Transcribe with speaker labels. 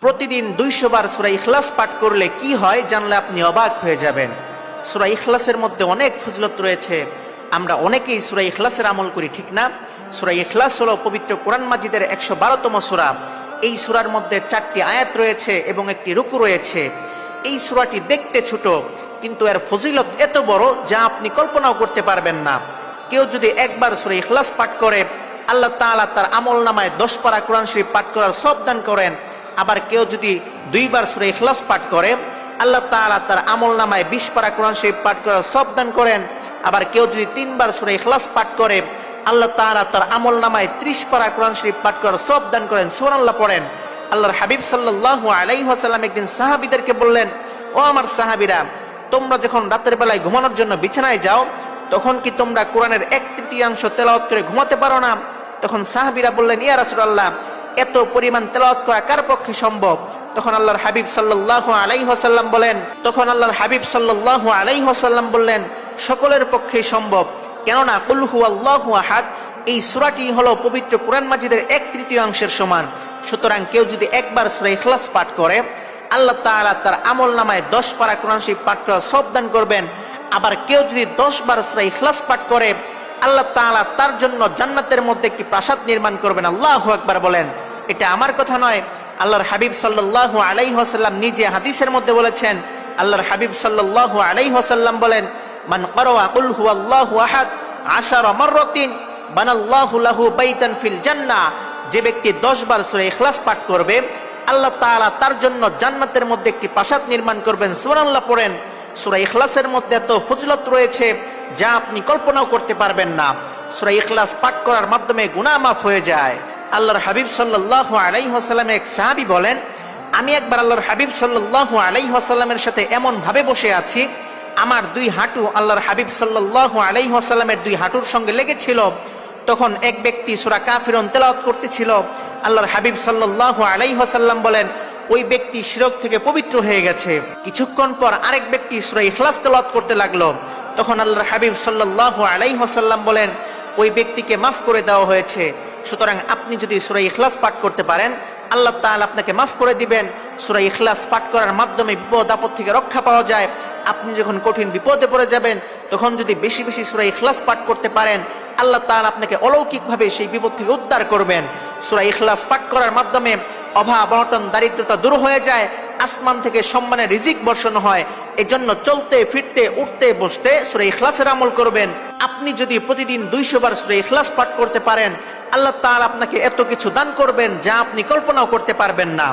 Speaker 1: প্রতিদিন 200 বার সূরা ইখলাস পাঠ করলে কি হয় জানলে আপনি অবাক হয়ে যাবেন। সূরা ইখলাসের মধ্যে অনেক ফজিলত রয়েছে। আমরা অনেকেই সূরা ইখলাসের আমল করি, ঠিক না? সূরা ইখলাস হলো পবিত্র কোরআন মাজিদের 112তম সূরা। এই সূরার মধ্যে 4টি আয়াত রয়েছে এবং একটি রুকু রয়েছে। এই সূরাটি দেখতে ছোট, কিন্তু এর ফজিলত এত বড় যা আপনি কল্পনাও করতে পারবেন না। কেউ যদি একবার সূরা ইখলাস পাঠ করে, আল্লাহ তাআলা তার আমল নামায় 10 পারা কোরআন শরীফ পাঠ করার সওয়াব দান করেন। আবার কেউ যদি 2 বার সূরা ইখলাস পাঠ করে, আল্লাহ তাআলা তার আমল নামায় 20 পারা কোরআন শরীফ পাঠ করার সওয়াব দান করেন। আবার কেউ যদি 3 বার সূরা ইখলাস পাঠ করে, আল্লাহ তাআলা তার আমল নামায় 30 পারা কোরআন শরীফ পাঠ করার সওয়াব দান করেন। সুবহানাল্লাহ পড়েন। আল্লাহর হাবিব সাল্লাল্লাহু আলাইহি ওয়াসাল্লাম একদিন সাহাবীদেরকে বললেন, ও আমার সাহাবীরা, তোমরা যখন রাতের বেলায় ঘুমানোর জন্য বিছানায় যাও, তখন কি তোমরা কোরআনের 1/3 তেলাওয়াত করে ঘুমাতে পারো না? তখন সাহাবীরা বললেন, ইয়া রাসূলুল্লাহ, এত পরিমাণ তেলাওয়াত করা কার পক্ষে সম্ভব? তখন আল্লাহর হাবিব সাল্লাল্লাহু আলাইহি ওয়াসাল্লাম বললেন, সকলের পক্ষেই সম্ভব। কেননা কুল হুয়াল্লাহু আহাদ এই সূরাটি হলো পবিত্র কোরআন মাজিদের 1/3 সমান। সুতরাং কেউ যদি একবার সূরা ইখলাস পাঠ করে, আল্লাহ তাআলা তার আমল নামায় 10 পারা কোরআন শরীফ পাঠ করার সওয়াব দান করবেন। আবার কেউ যদি 10 বার সূরা ইখলাস পাঠ করে, আল্লাহ তাআলা তার জন্য জান্নাতের মধ্যে একটি প্রাসাদ নির্মাণ করবেন। আল্লাহু আকবার বলেন। এটা আমার কথা নয়, আল্লাহর হাবিব সাল্লাল্লাহু আলাইহি ওয়াসাল্লাম নিজে হাদিসের মধ্যে বলেছেন। আল্লাহর হাবিব সাল্লাল্লাহু আলাইহি ওয়াসাল্লাম বলেন, মান ক্বারা কুল হুয়াল্লাহু আহাদ 10 মাররাতিন বানাল্লাহু লাহু বাইতান ফিল জান্নাহ। যে ব্যক্তি 10 বার সূরা ইখলাস পাঠ করবে, আল্লাহ তাআলা তার জন্য জান্নাতের মধ্যে একটি প্রাসাদ নির্মাণ করবেন। সুবহানাল্লাহ পড়েন। সূরা ইখলাসের মধ্যে এত ফজিলত রয়েছে যা আপনি কল্পনাও করতে পারবেন না। সূরা ইখলাস পাঠ করার মাধ্যমে গুনাহ মাফ হয়ে যায়। আল্লাহর হাবিব সাল্লাল্লাহু আলাইহি ওয়াসাল্লাম এক সাহাবী বলেন, আমি একবার আল্লাহর হাবিব সাল্লাল্লাহু আলাইহি ওয়াসাল্লামের সাথে এমন ভাবে বসে আছি, আমার 2 হাঁটু আল্লাহর হাবিব সাল্লাল্লাহু আলাইহি ওয়াসাল্লামের 2 হাঁটুর সঙ্গে লেগেছিল। তখন এক ব্যক্তি সূরা কাফিরুন তেলাওয়াত করতেছিল। আল্লাহর হাবিব সাল্লাল্লাহু আলাইহি ওয়াসাল্লাম বলেন, ওই ব্যক্তি শিরক থেকে পবিত্র হয়ে গেছে। কিছুক্ষণ পর আরেক ব্যক্তি সূরা ইখলাস তেলাওয়াত করতে লাগলো। তখন আল্লাহর হাবিব সাল্লাল্লাহু আলাইহি ওয়াসাল্লাম বলেন, ওই ব্যক্তিকে মাফ করে দেওয়া হয়েছে। সুতরাং আপনি যদি সূরা ইখলাস পাঠ করতে পারেন, আল্লাহ তাআলা আপনাকে মাফ করে দিবেন। সূরা ইখলাস পাঠ করার মাধ্যমে বিপদ আপদ থেকে রক্ষা পাওয়া যায়। আপনি যখন কঠিন বিপদে পড়ে যাবেন, তখন যদি বেশি বেশি সূরা ইখলাস পাঠ করতে পারেন, আল্লাহ তাআলা আপনাকে অলৌকিকভাবে সেই বিপদ থেকে উদ্ধার করবেন। সূরা ইখলাস পাঠ করার মাধ্যমে অভাব অনটন দারিদ্রতা দূর হয়ে যায়। আসমান থেকে সম্মানের রিজিক বর্ষণ হয়। এজন্য চলতে ফিরতে উঠতে বসতে সূরা ইখলাসের আমল করবেন। আপনি যদি প্রতিদিন 200 বার সূরা ইখলাস পাঠ করতে পারেন, আল্লাহ তাআলা আপনাকে এত কিছু দান করবেন যা আপনি কল্পনাও করতে পারবেন না।